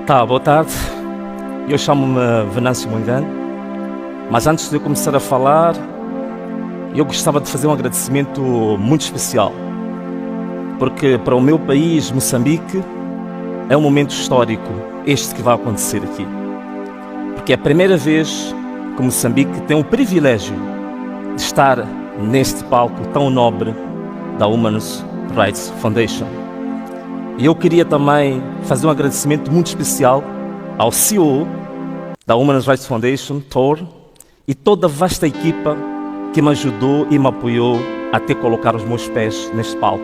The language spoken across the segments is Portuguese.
Boa tarde. Eu chamo-me Venâncio Mangano, mas antes de eu começar a falar, eu gostava de fazer um agradecimento muito especial, porque para o meu país, Moçambique, é um momento histórico este que vai acontecer aqui. Porque é a primeira vez que Moçambique tem o privilégio de estar neste palco tão nobre da Human Rights Foundation. E eu queria também fazer um agradecimento muito especial ao CEO da Human Rights Foundation, Thor, e toda a vasta equipa que me ajudou e me apoiou até colocar os meus pés neste palco.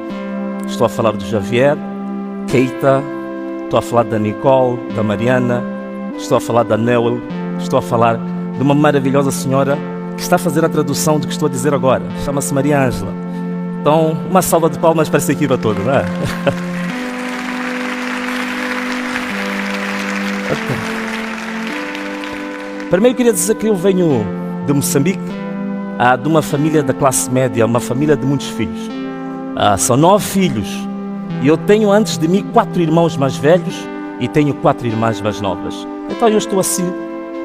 Estou a falar do Javier, Keita, estou a falar da Nicole, da Mariana, estou a falar da Newell, estou a falar de uma maravilhosa senhora que está a fazer a tradução do que estou a dizer agora. Chama-se Maria Ângela. Então, uma salva de palmas para essa equipa toda, não é? Primeiro queria dizer que eu venho de Moçambique, de uma família da classe média, uma família de muitos filhos. São 9 filhos e eu tenho antes de mim 4 irmãos mais velhos e tenho 4 irmãs mais novas. Então eu estou assim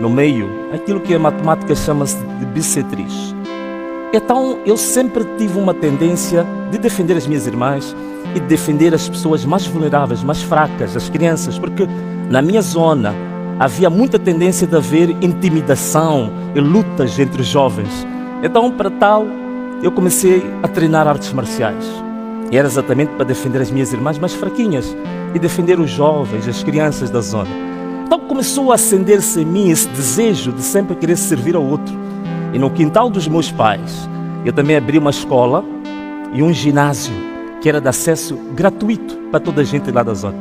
no meio, aquilo que a matemática chama-se de bissetriz. Então eu sempre tive uma tendência de defender as minhas irmãs e de defender as pessoas mais vulneráveis, mais fracas, as crianças, porque na minha zona havia muita tendência de haver intimidação e lutas entre os jovens. Então, para tal, eu comecei a treinar artes marciais. E era exatamente para defender as minhas irmãs mais fraquinhas e defender os jovens, as crianças da zona. Então começou a acender-se em mim esse desejo de sempre querer servir ao outro. E no quintal dos meus pais, eu também abri uma escola e um ginásio que era de acesso gratuito para toda a gente lá da zona.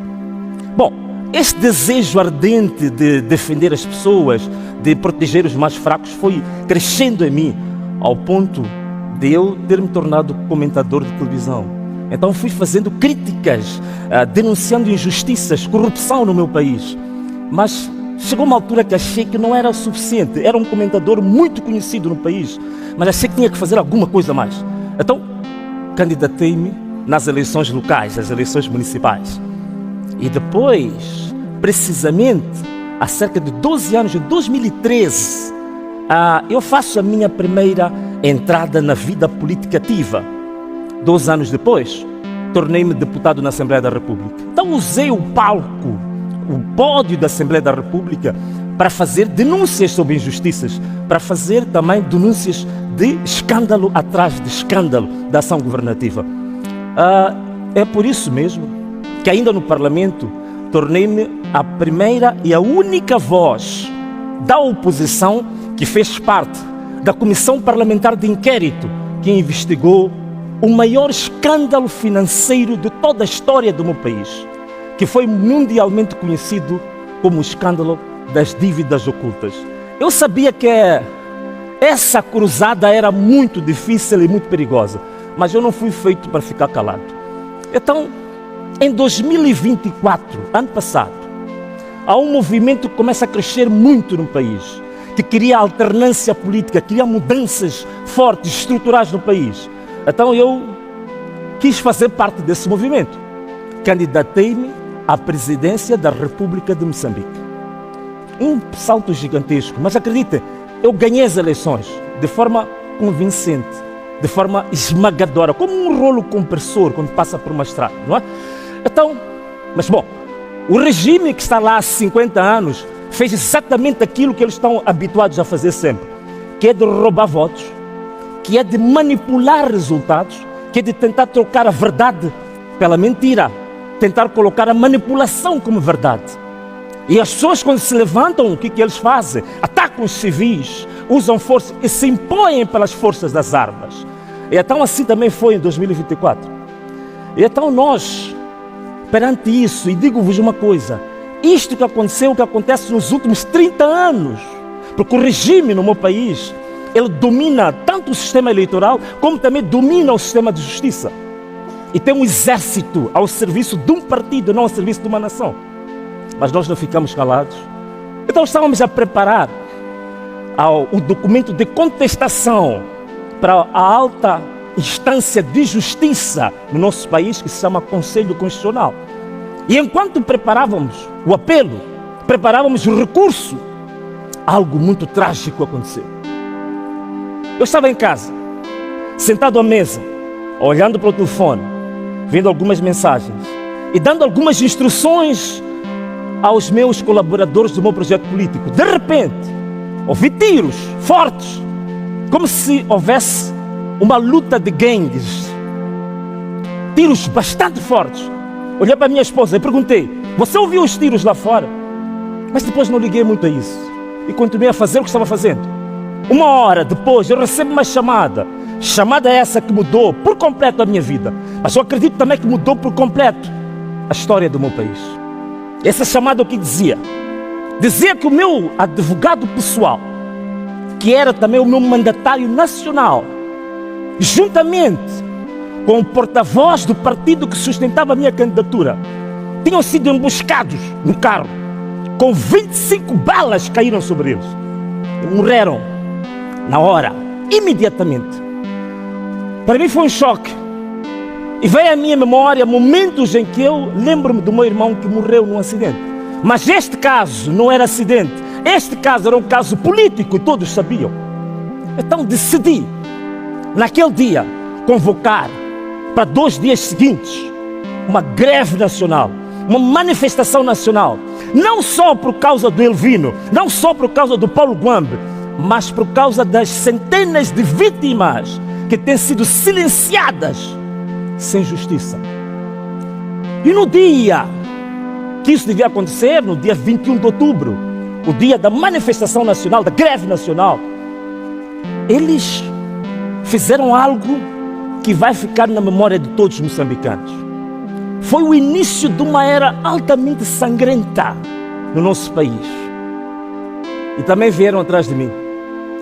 Bom, este desejo ardente de defender as pessoas, de proteger os mais fracos, foi crescendo em mim, ao ponto de eu ter me tornado comentador de televisão. Então fui fazendo críticas, denunciando injustiças, corrupção no meu país. Mas chegou uma altura que achei que não era o suficiente. Era um comentador muito conhecido no país, mas achei que tinha que fazer alguma coisa mais. Então candidatei-me nas eleições locais, as eleições municipais. E depois, precisamente, há cerca de 12 anos, em 2013, eu faço a minha primeira entrada na vida política ativa. 12 anos depois, tornei-me deputado na Assembleia da República. Então usei o palco, o pódio da Assembleia da República, para fazer denúncias sobre injustiças, para fazer também denúncias de escândalo atrás de escândalo da ação governativa. É por isso mesmo que ainda no Parlamento tornei-me a primeira e a única voz da oposição que fez parte da Comissão Parlamentar de Inquérito que investigou o maior escândalo financeiro de toda a história do meu país, que foi mundialmente conhecido como o escândalo das dívidas ocultas. Eu sabia que essa cruzada era muito difícil e muito perigosa, mas eu não fui feito para ficar calado. Então, em 2024, ano passado, há um movimento que começa a crescer muito no país, que queria alternância política, queria mudanças fortes, estruturais no país. Então eu quis fazer parte desse movimento. Candidatei-me à presidência da República de Moçambique. Um salto gigantesco, mas acreditem, eu ganhei as eleições de forma convincente, de forma esmagadora, como um rolo compressor quando passa por uma estrada, não é? Então, mas bom, o regime que está lá há 50 anos fez exatamente aquilo que eles estão habituados a fazer sempre, que é de roubar votos, que é de manipular resultados, que é de tentar trocar a verdade pela mentira, tentar colocar a manipulação como verdade. E as pessoas quando se levantam, o que eles fazem? Atacam os civis, usam força e se impõem pelas forças das armas. E então assim também foi em 2024. E então nós, perante isso, e digo-vos uma coisa, isto que aconteceu, que acontece nos últimos 30 anos, porque o regime no meu país, ele domina tanto o sistema eleitoral, como também domina o sistema de justiça. E tem um exército ao serviço de um partido, não ao serviço de uma nação. Mas nós não ficamos calados. Então estávamos a preparar o documento de contestação para a alta instância de justiça no nosso país, que se chama Conselho Constitucional. E enquanto preparávamos o apelo, preparávamos o recurso, algo muito trágico aconteceu. Eu estava em casa, sentado à mesa, olhando para o telefone, vendo algumas mensagens e dando algumas instruções aos meus colaboradores do meu projeto político. De repente, ouvi tiros fortes, como se houvesse uma luta de gangues. Tiros bastante fortes. Olhei para a minha esposa e perguntei: você ouviu os tiros lá fora? Mas depois não liguei muito a isso e continuei a fazer o que estava fazendo. Uma hora depois eu recebo uma chamada essa que mudou por completo a minha vida, mas eu acredito também que mudou por completo a história do meu país. Essa chamada o que dizia que o meu advogado pessoal, que era também o meu mandatário nacional, juntamente com o porta-voz do partido que sustentava a minha candidatura, tinham sido emboscados no carro, com 25 balas caíram sobre eles e morreram na hora, imediatamente. Para mim foi um choque. E veio à minha memória momentos em que eu lembro-me do meu irmão que morreu num acidente. Mas este caso não era acidente. Este caso era um caso político e todos sabiam. Então decidi, naquele dia, convocar para 2 dias seguintes uma greve nacional, uma manifestação nacional. Não só por causa do Elvino, não só por causa do Paulo Guambe, mas por causa das centenas de vítimas que têm sido silenciadas sem justiça. E no dia que isso devia acontecer, no dia 21 de outubro, o dia da manifestação nacional, da greve nacional, eles fizeram algo que vai ficar na memória de todos os moçambicanos. Foi o início de uma era altamente sangrenta no nosso país. E também vieram atrás de mim.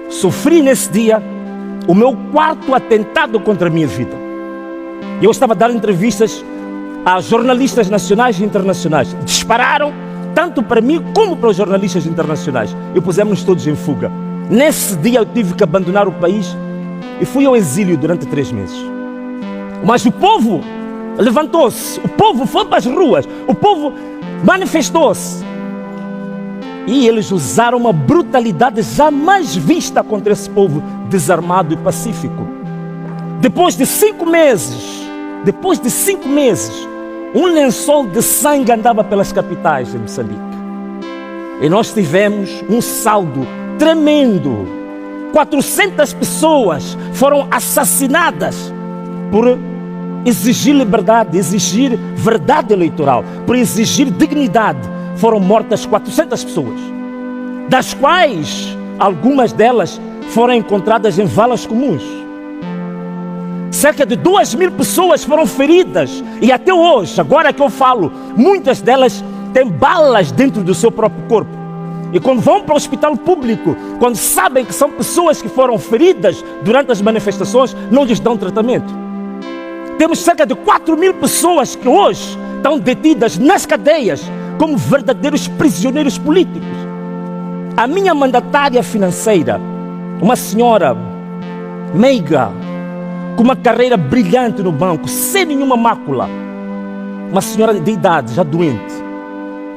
Sofri nesse dia o meu 4º atentado contra a minha vida. Eu estava a dar entrevistas a jornalistas nacionais e internacionais. Dispararam tanto para mim como para os jornalistas internacionais. E pusemos todos em fuga. Nesse dia eu tive que abandonar o país e fui ao exílio durante 3 meses. Mas o povo levantou-se, o povo foi para as ruas, o povo manifestou-se. E eles usaram uma brutalidade jamais vista contra esse povo desarmado e pacífico. Depois de 5 meses, um lençol de sangue andava pelas capitais de Moçambique. E nós tivemos um saldo tremendo. 400 pessoas foram assassinadas por exigir liberdade, exigir verdade eleitoral, por exigir dignidade. Foram mortas 400 pessoas, das quais algumas delas foram encontradas em valas comuns. Cerca de 2.000 pessoas foram feridas e até hoje, agora que eu falo, muitas delas têm balas dentro do seu próprio corpo. E quando vão para o hospital público, quando sabem que são pessoas que foram feridas durante as manifestações, não lhes dão tratamento. Temos cerca de 4.000 pessoas que hoje estão detidas nas cadeias como verdadeiros prisioneiros políticos. A minha mandatária financeira, uma senhora meiga, com uma carreira brilhante no banco, sem nenhuma mácula, uma senhora de idade, já doente,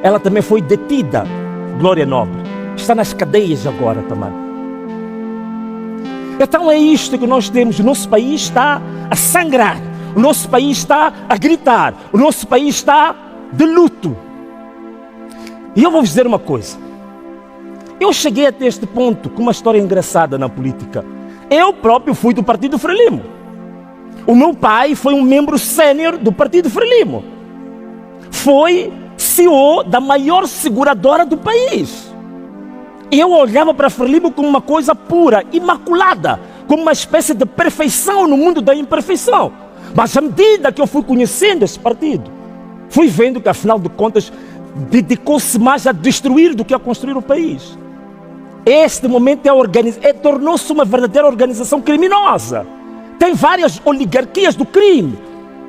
ela também foi detida, Glória Nobre, está nas cadeias agora também. Então é isto que nós temos. O nosso país está a sangrar, o nosso país está a gritar, o nosso país está de luto. E eu vou vos dizer uma coisa. Eu cheguei até este ponto com uma história engraçada na política. Eu próprio fui do Partido Frelimo. O meu pai foi um membro sênior do Partido Frelimo. Foi CEO da maior seguradora do país. Eu olhava para a Frelimo como uma coisa pura, imaculada, como uma espécie de perfeição no mundo da imperfeição. Mas à medida que eu fui conhecendo esse partido, fui vendo que, afinal de contas, dedicou-se mais a destruir do que a construir o país. Este momento tornou-se uma verdadeira organização criminosa. Tem várias oligarquias do crime.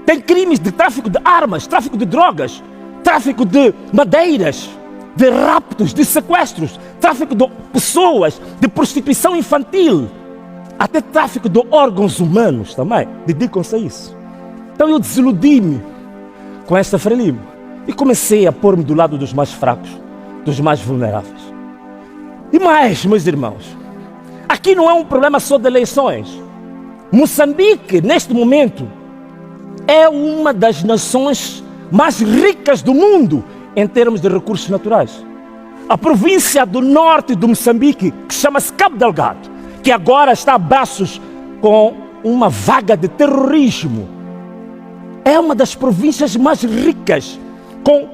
Tem crimes de tráfico de armas, tráfico de drogas, tráfico de madeiras, de raptos, de sequestros, tráfico de pessoas, de prostituição infantil, até tráfico de órgãos humanos também. Dedicam-se a isso. Então eu desiludi-me com esta Frelimo e comecei a pôr-me do lado dos mais fracos. dos mais vulneráveis. E mais, meus irmãos, aqui não é um problema só de eleições. Moçambique, neste momento, é uma das nações mais ricas do mundo em termos de recursos naturais. A província do norte do Moçambique, que chama-se Cabo Delgado, que agora está a braços com uma vaga de terrorismo, é uma das províncias mais ricas, com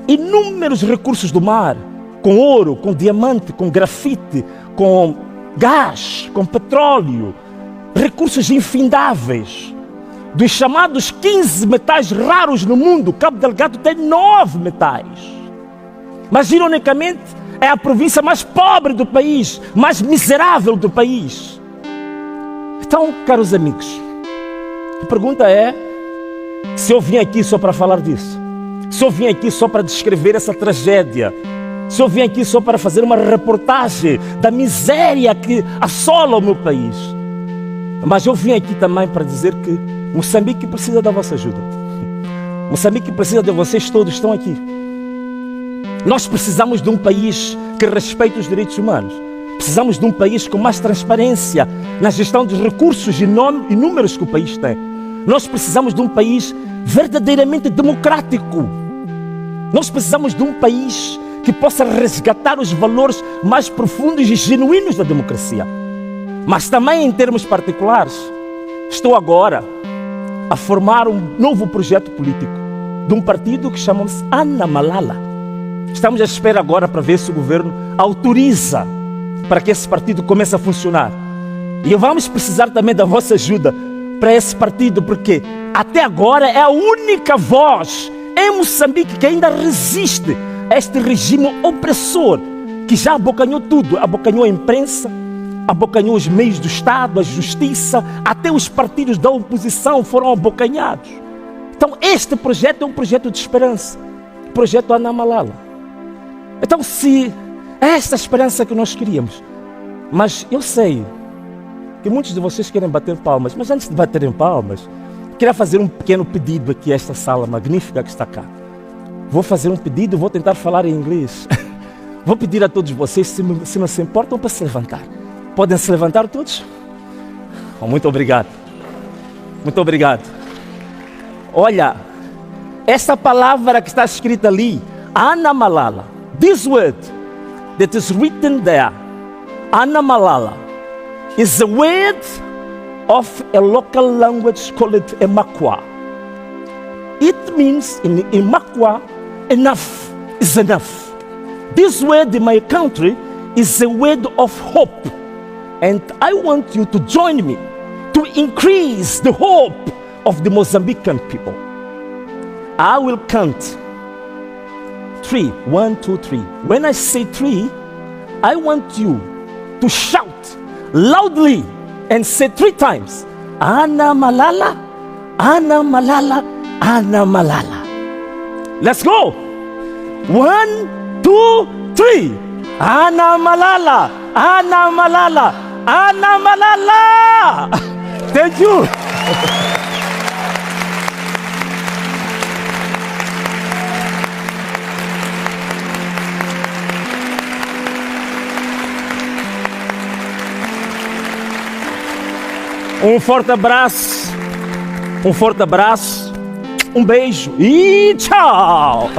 inúmeros recursos do mar, com ouro, com diamante, com grafite, com gás, com petróleo, recursos infindáveis. Dos chamados 15 metais raros no mundo, Cabo Delgado tem 9 metais. Mas, ironicamente, é a província mais pobre do país, mais miserável do país. Então, caros amigos, a pergunta é, se eu vim aqui só para falar disso, se eu vim aqui só para descrever essa tragédia, se eu vim aqui só para fazer uma reportagem da miséria que assola o meu país, mas eu vim aqui também para dizer que Moçambique precisa da vossa ajuda. Moçambique precisa de vocês todos que estão aqui. Nós precisamos de um país que respeite os direitos humanos. Precisamos de um país com mais transparência na gestão dos recursos inúmeros que o país tem. Nós precisamos de um país verdadeiramente democrático. Nós precisamos de um país que possa resgatar os valores mais profundos e genuínos da democracia. Mas também, em termos particulares, estou agora a formar um novo projeto político de um partido que chamamos Ana Malala. Estamos à espera agora para ver se o governo autoriza para que esse partido comece a funcionar. E vamos precisar também da vossa ajuda para esse partido, porque até agora é a única voz em Moçambique que ainda resiste a este regime opressor, que já abocanhou tudo, abocanhou a imprensa, abocanhou os meios do Estado, a justiça, até os partidos da oposição foram abocanhados. Então este projeto é um projeto de esperança, o projeto Ana Malala. Então, se é esta esperança que nós queríamos, mas eu sei que muitos de vocês querem bater palmas, mas antes de baterem palmas, queria fazer um pequeno pedido aqui a esta sala magnífica que está cá. Vou fazer um pedido, vou tentar falar em inglês. Vou pedir a todos vocês, se não se importam, para se levantar. Podem se levantar todos? Oh, muito obrigado. Muito obrigado. Olha, essa palavra que está escrita ali, Ana Malala, this word that is written there, Ana Malala, is a word of a local language called Emakwa. It means in Emakwa, enough is enough. This word in my country is a word of hope. And I want you to join me to increase the hope of the Mozambican people. I will count 3. 1, 2, 3. When I say 3, I want you to shout loudly and say 3 times, Ana Malala, Ana Malala, Ana Malala. Let's go. 1, 2, 3. Ana Malala, Ana Malala, Ana Malala. Thank you. Um forte abraço, um beijo e tchau!